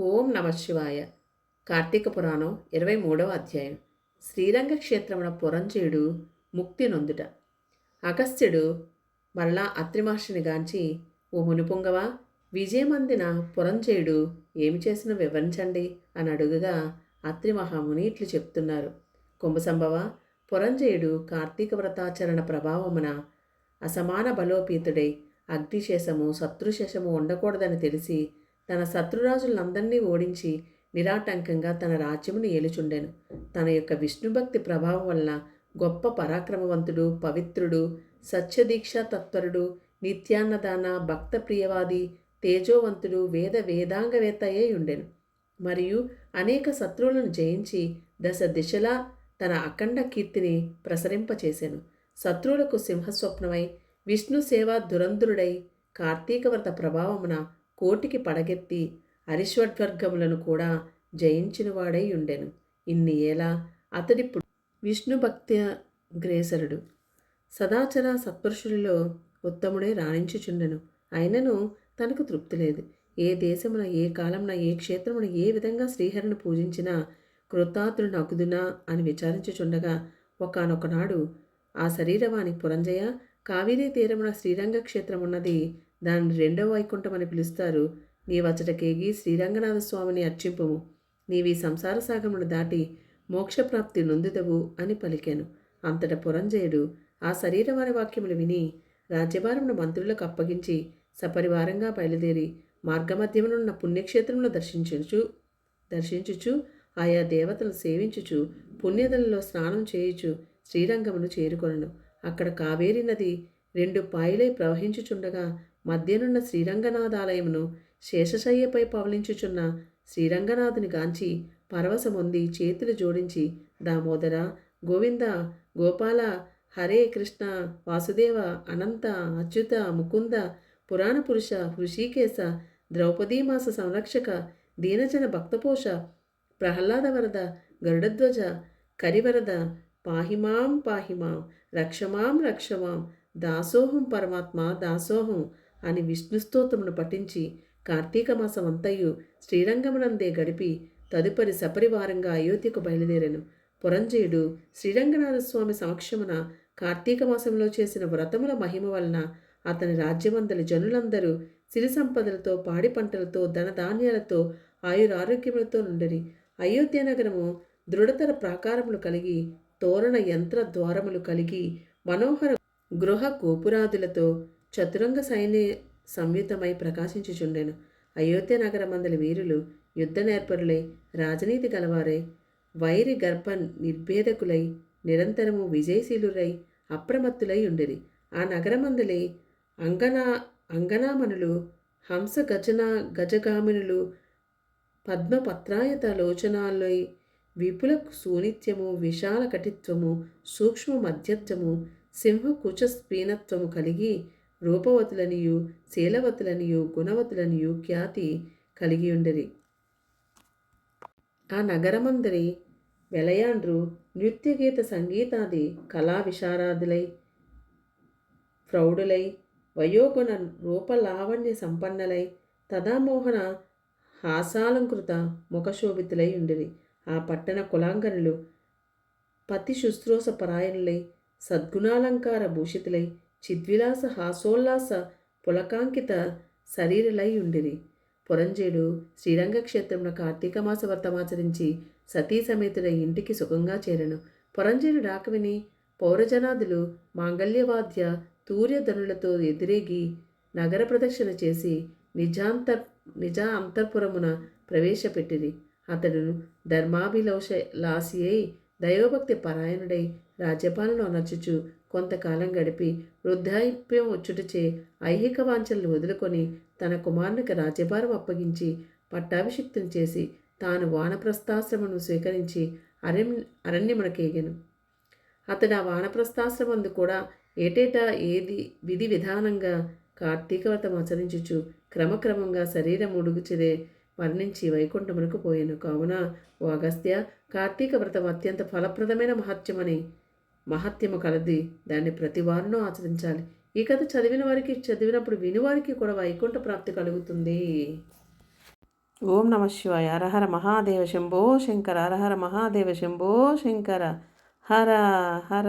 ఓం నమ శివాయ. కార్తీక పురాణం 23వ అధ్యాయం. శ్రీరంగ క్షేత్రమున పురంజయుడు ముక్తి నొందుట. అగస్త్యుడు మరలా అత్రి మహర్షిని గాంచి, ఓ మునిపుంగవా, విజయమందిన పురంజయుడు ఏమి చేసినా వివరించండి అని అడుగగా అత్రి మహాముని ఇట్లు చెప్తున్నారు. కుంభసంభవ, పురంజయుడు కార్తీక వ్రతాచరణ ప్రభావమున అసమాన బలోపేతుడై అగ్నిశేషము శత్రుశేషము ఉండకూడదని తెలిసి తన శత్రురాజులందరినీ ఓడించి నిరాటంకంగా తన రాజ్యమును ఏలుచుండెను. తన యొక్క విష్ణుభక్తి ప్రభావం వల్ల గొప్ప పరాక్రమవంతుడు, పవిత్రుడు, సత్యదీక్షా తత్పరుడు, నిత్యాన్నదాన, భక్త ప్రియవాది, తేజోవంతుడు, వేదాంగవేత్త అయి ఉండెను. మరియు అనేక శత్రువులను జయించి దశ దిశలా తన అఖండ కీర్తిని ప్రసరింపచేసెను. శత్రువులకు సింహస్వప్నమై విష్ణు సేవా దురంధురుడై కార్తీక వ్రత ప్రభావమున కోటికి పడగెత్తి అరిష్వడ్వర్గములను కూడా జయించినవాడై ఉండెను. ఇన్ని ఏలా అతడిప్పుడు విష్ణు భక్త్యగ్రేసరుడు, సదాచర సత్పురుషులలో ఉత్తముడై రాణించుచుండెను. అయినను తనకు తృప్తి లేదు. ఏ దేశమున, ఏ కాలమున, ఏ క్షేత్రమున ఏ విధంగా శ్రీహరిని పూజించినా కృతార్థుడు నగుదునా అని విచారించుచుండగా ఒకానొకనాడు ఆ శరీరవాణి, పురంజయ, కావేరీ తీరమున శ్రీరంగ క్షేత్రం ఉన్నది, దాన్ని రెండవ వైకుంఠం అని పిలుస్తారు. నీవచ్చటకేగి శ్రీరంగనాథ స్వామిని అర్చింపుము. నీవి సంసార సాగమును దాటి మోక్షప్రాప్తి నొందుదవు అని పలికాను. అంతట పురంజయుడు ఆ శరీరవాణి వాక్యములు విని రాజ్యభారమును మంత్రులకు అప్పగించి సపరివారంగా బయలుదేరి మార్గమధ్యమునున్న పుణ్యక్షేత్రమును దర్శించుచు ఆయా దేవతలను సేవించుచు పుణ్యదలలో స్నానం చేయుచు శ్రీరంగమును చేరుకొనను. అక్కడ కావేరీ నది రెండు పాయలై ప్రవహించుచుండగా మధ్యనున్న శ్రీరంగనాథాలయమును శేషశయ్యపై పవలించుచున్న శ్రీరంగనాథుని గాంచి పరవశమొంది చేతులు జోడించి, దామోదర, గోవింద, గోపాల, హరే కృష్ణ, వాసుదేవ, అనంత, అచ్యుత, ముకుంద, పురాణ పురుష, హృషికేశ, ద్రౌపదీమాస సంరక్షక, దీనజన భక్తపోష, ప్రహ్లాదవరద, గరుడధ్వజ, కరివరద, పాహిమాం పాహిమాం, రక్షమాం రక్షమాం, దాసోహం పరమాత్మ దాసోహం అని విష్ణుస్తోత్రమును పఠించి కార్తీక మాసం అంతయు శ్రీరంగమునందే గడిపి తదుపరి సపరివారంగా అయోధ్యకు బయలుదేరెను. పురంజయుడు శ్రీరంగనాథస్వామి సమక్షమున కార్తీక మాసంలో చేసిన వ్రతముల మహిమ వలన అతని రాజ్యమందలి జనులందరూ సిరి సంపదలతో, పాడి పంటలతో, ధనధాన్యాలతో, ఆయురారోగ్యములతో నుండిరి. అయోధ్య నగరము దృఢతర ప్రాకారములు కలిగి, తోరణ యంత్ర ద్వారములు కలిగి, మనోహర గృహ గోపురాదులతో చతురంగ సైన్య సంయుతమై ప్రకాశించుచుండెను. అయోధ్య నగరమందలి వీరులు యుద్ధ నేర్పరులై, రాజనీతి గలవారై, వైరి గర్భ నిర్భేదకులై, నిరంతరము విజయశీలురై, అప్రమత్తులై ఉండిరి. ఆ నగరమందలి అంగనామనులు, హంస గజగామినులు, పద్మపత్రాయత లోచనాలై, విపుల సూనిత్యము, విశాల కటిత్వము, సూక్ష్మ మధ్యత్వము, సింహకుచ స్పీనత్వము కలిగి రూపవతులనియు, శీలవతులనియు, గుణవతులనియు ఖ్యాతి కలిగి ఉండిరి. ఆ నగరమందరి వెలయాండ్రు నృత్యగీత సంగీతాది కళా విశారాదులై, ప్రౌఢులై, వయోగుణ రూపలావణ్య సంపన్నలై, తదామోహన హాసాలంకృత ముఖశోభితులై ఉండిరి. ఆ పట్టణ కులాంగనులు పతి శుశ్రూష పరాయణులై, సద్గుణాలంకార భూషితులై, చిద్విలాస హాసోల్లాస పులకాంకిత శరీరులై ఉండిరి. పురంజయుడు శ్రీరంగక్షేత్రమున కార్తీక మాస వ్రతమాచరించి సతీ సమేతుడై ఇంటికి సుఖంగా చేరెను. పురంజయుడు రాక విని పౌరజనాదులు మాంగళ్యవాద్య తూర్యధనులతో ఎదురేగి నగర ప్రదక్షిణ చేసి నిజ అంతఃపురమున ప్రవేశపెట్టిరి. అతడు ధర్మాభిలాషి అయి దైవభక్తి పరాయణుడై రాజ్యపాలన నచ్చుచు కొంతకాలం గడిపి వృద్ధాప్యం వచ్చుటచే ఐహిక వాంఛలను వదులుకొని తన కుమారునికి రాజ్యభారం అప్పగించి పట్టాభిషిక్తుని చేసి తాను వానప్రస్థాశ్రమను స్వీకరించి అరణ్యమునకేగెను. అతడు ఆ వానప్రస్థాశ్రమందు కూడా ఏటేటా విధి విధానంగా కార్తీక వ్రతం ఆచరించుచు క్రమక్రమంగా శరీరం ఉడుగుచిదే వర్ణించి వైకుంఠమునకు పోయెను. కావున ఓ అగస్త్య, కార్తీక వ్రతం అత్యంత ఫలప్రదమైన మహత్యము కలది. దాన్ని ప్రతి వారునూ ఆచరించాలి. ఈ కథ చదివిన వారికి, చదివినప్పుడు వినివారికి కూడా వైకుంఠ ప్రాప్తి కలుగుతుంది. ఓం నమ శివాయ. హర హర మహాదేవ శంభో శంకర. హర హర మహాదేవ శంభో శంకర. హర హర.